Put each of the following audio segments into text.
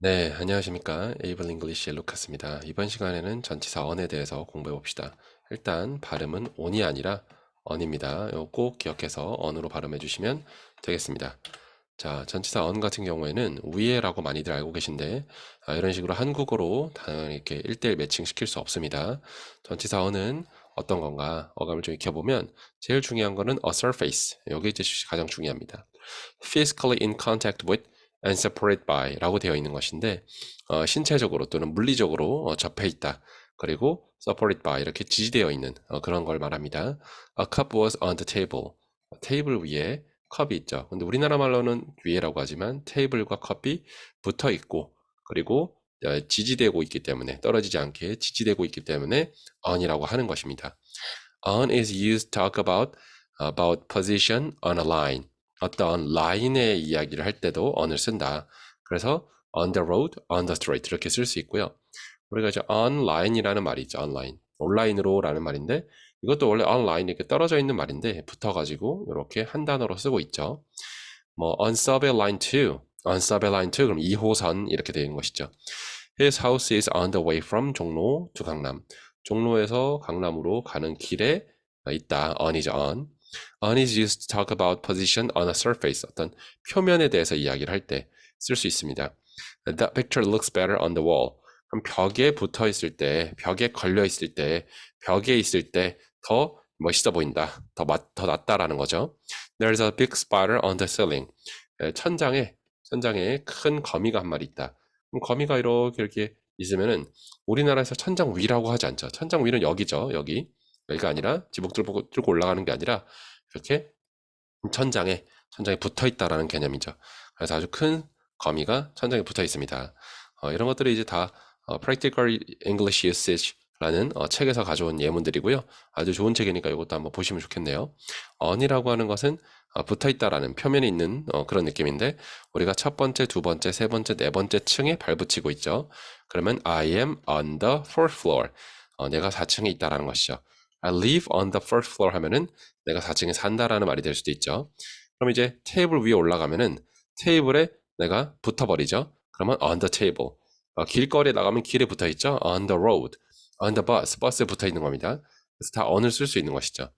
네, 안녕하십니까. 에이블 잉글리시의 루카스입니다. 이번 시간에는 전치사 on에 대해서 공부해 봅시다. 일단 발음은 on이 아니라 on입니다. 이거 꼭 기억해서 on으로 발음해 주시면 되겠습니다. 자, 전치사 on 같은 경우에는 위에라고 많이들 알고 계신데 이런 식으로 한국어로 당연히 이렇게 1대1 매칭 시킬 수 없습니다. 전치사 on은 어떤 건가? 어감을 좀 익혀보면 제일 중요한 거는 a surface. 여기 이제 가장 중요합니다. physically in contact with and separated by 라고 되어 있는 것인데 신체적으로 또는 물리적으로 접해 있다. 그리고 supported by 이렇게 지지되어 있는 그런 걸 말합니다. A cup was on the table. 테이블 위에 컵이 있죠. 근데 우리나라 말로는 위에라고 하지만 테이블과 컵이 붙어 있고 그리고 지지되고 있기 때문에 떨어지지 않게 지지되고 있기 때문에 on이라고 하는 것입니다. On is used to talk about position on a line. 어떤 라인의 이야기를 할 때도 on을 쓴다. 그래서 on the road, on the street 이렇게 쓸 수 있고요. 우리가 이제 online이라는 말이 있죠. online. 온라인으로라는 말인데 이것도 원래 online 이렇게 떨어져 있는 말인데 붙어가지고 이렇게 한 단어로 쓰고 있죠. 뭐 on subway line 2, on subway line 2 그럼 2호선 이렇게 되는 것이죠. His house is on the way from 종로 to 강남. 종로에서 강남으로 가는 길에 있다. on이죠, on. On is used to talk about position on a surface. 어떤 표면에 대해서 이야기를 할 때 쓸 수 있습니다. That picture looks better on the wall. 그럼 벽에 붙어 있을 때, 벽에 걸려 있을 때, 벽에 있을 때 더 멋있어 보인다. 더 낫다라는 거죠. There's a big spider on the ceiling. 천장에 큰 거미가 한 마리 있다. 그럼 거미가 이렇게 있으면은 우리나라에서 천장 위라고 하지 않죠. 천장 위는 여기죠. 여기가 아니라 지붕 뚫고 올라가는 게 아니라 이렇게 천장에 붙어 있다라는 개념이죠. 그래서 아주 큰 거미가 천장에 붙어 있습니다. 이런 것들이 이제 다 Practical English Usage라는 책에서 가져온 예문들이고요. 아주 좋은 책이니까 이것도 한번 보시면 좋겠네요. on이라고 하는 것은 붙어 있다라는 표면에 있는 그런 느낌인데 우리가 첫 번째, 두 번째, 세 번째, 네 번째 층에 발붙이고 있죠. 그러면 I am on the fourth floor. 내가 4층에 있다라는 것이죠. I live on the first floor 하면은 내가 4층에 산다라는 말이 될 수도 있죠. 그럼 이제 테이블 위에 올라가면은 테이블에 내가 붙어버리죠. 그러면 on the table. 길거리에 나가면 길에 붙어 있죠. on the road, on the bus, 버스에 붙어 있는 겁니다. 그래서 다 on을 쓸 수 있는 것이죠.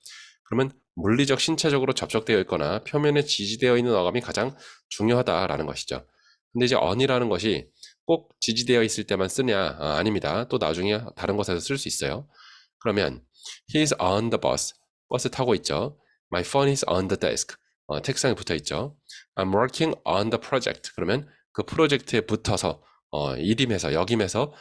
그러면 물리적 신체적으로 접촉되어 있거나 표면에 지지되어 있는 어감이 가장 중요하다라는 것이죠. 근데 이제 on이라는 것이 꼭 지지되어 있을 때만 쓰냐? 아닙니다. 또 나중에 다른 곳에서 쓸 수 있어요. 그러면 he's on the bus. 버스 타고 있죠. My phone is on the desk. 책상에 붙어 있죠. I'm working on the project. 그러면 그 프로젝트에 붙어서 일임해서 역임해서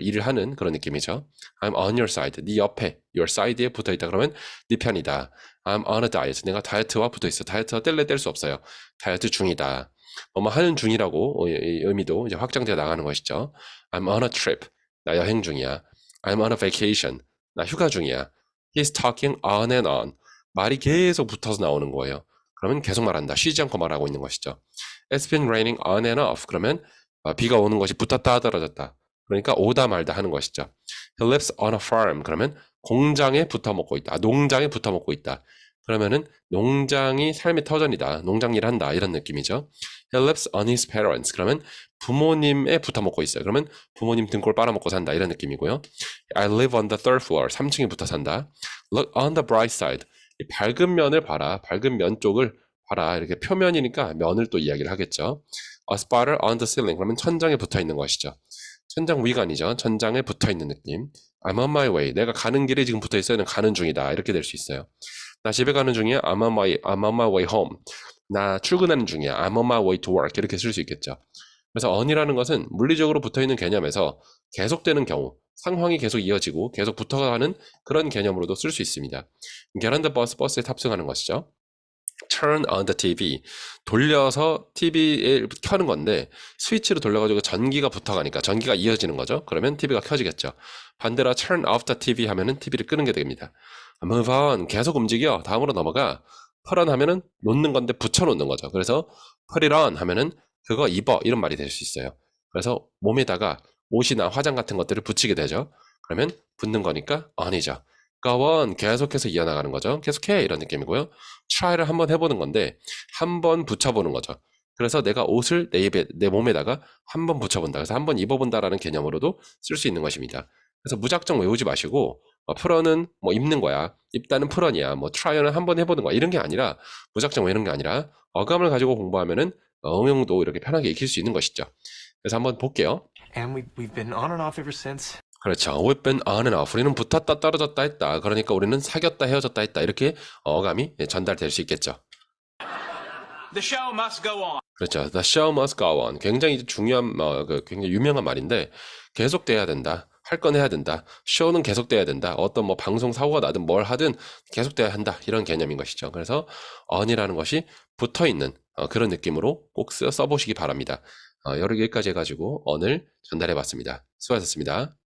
일을 하는 그런 느낌이죠. I'm on your side. 네 옆에 your side에 붙어 있다 그러면 네 편이다. I'm on a diet. 내가 다이어트와 붙어 있어. 다이어트와 뗄래 뗄 수 없어요. 다이어트 중이다. 뭐뭐 하는 중이라고 의미도 이제 확장되어 나가는 것이죠. I'm on a trip. 나 여행 중이야. I'm on a vacation. 나 휴가 중이야. He's talking on and on. 말이 계속 붙어서 나오는 거예요. 그러면 계속 말한다. 쉬지 않고 말하고 있는 것이죠. It's been raining on and off. 그러면 비가 오는 것이 붙었다 떨어졌다. 그러니까 오다 말다 하는 것이죠. He lives on a farm. 그러면 공장에 붙어 먹고 있다. 농장에 붙어 먹고 있다. 그러면은 농장이 삶의 터전이다. 농장 일한다. 이런 느낌이죠. He lives on his parents. 그러면 부모님에 붙어 먹고 있어요. 그러면 부모님 등골 빨아먹고 산다. 이런 느낌이고요. I live on the third floor. 3층에 붙어 산다. Look on the bright side. 이 밝은 면을 봐라. 밝은 면 쪽을 봐라. 이렇게 표면이니까 면을 또 이야기를 하겠죠. A spider on the ceiling. 그러면 천장에 붙어 있는 것이죠. 천장 위가 아니죠. 천장에 붙어 있는 느낌. I'm on my way. 내가 가는 길에 지금 붙어 있어요. 가는 중이다. 이렇게 될 수 있어요. 나 집에 가는 중이야. I'm on my way home. 나 출근하는 중이야. I'm on my way to work. 이렇게 쓸 수 있겠죠. 그래서 on이라는 것은 물리적으로 붙어 있는 개념에서 계속되는 경우, 상황이 계속 이어지고 계속 붙어가는 그런 개념으로도 쓸 수 있습니다. Get on the bus, 버스에 탑승하는 것이죠. Turn on the TV. 돌려서 TV에 켜는 건데 스위치로 돌려가지고 전기가 붙어가니까 전기가 이어지는 거죠. 그러면 TV가 켜지겠죠. 반대로 turn off the TV 하면은 TV를 끄는 게 됩니다. move on. 계속 움직여. 다음으로 넘어가. put on 하면은 놓는 건데 붙여놓는 거죠. 그래서 put it on 하면은 그거 입어. 이런 말이 될 수 있어요. 그래서 몸에다가 옷이나 화장 같은 것들을 붙이게 되죠. 그러면 붙는 거니까 on이죠. go on. 계속해서 이어나가는 거죠. 계속해. 이런 느낌이고요. try를 한번 해보는 건데 한번 붙여보는 거죠. 그래서 내가 옷을 내 입에, 내 몸에다가 한번 붙여본다. 그래서 한번 입어본다라는 개념으로도 쓸 수 있는 것입니다. 그래서 무작정 외우지 마시고, 풀어는 뭐 입는 거야. 입다는 풀언이야. 뭐 트라이어는 한번 해보는 거야. 이런 게 아니라, 무작정 외우는 게 아니라, 어감을 가지고 공부하면은 응용도 이렇게 편하게 익힐 수 있는 것이죠. 그래서 한번 볼게요. And we've been on and off ever since. 그렇죠. We've been on and off. 우리는 붙었다 떨어졌다 했다. 그러니까 우리는 사귀었다 헤어졌다 했다. 이렇게 어감이 전달될 수 있겠죠. The show must go on. 그렇죠. The show must go on. 굉장히 중요한, 굉장히 유명한 말인데, 계속돼야 된다. 할 건 해야 된다. show는 계속돼야 된다. 어떤 뭐 방송 사고가 나든 뭘 하든 계속돼야 한다. 이런 개념인 것이죠. 그래서 on이라는 것이 붙어 있는 그런 느낌으로 꼭 써보시기 바랍니다. 여러 개까지 해가지고 on을 전달해 봤습니다. 수고하셨습니다.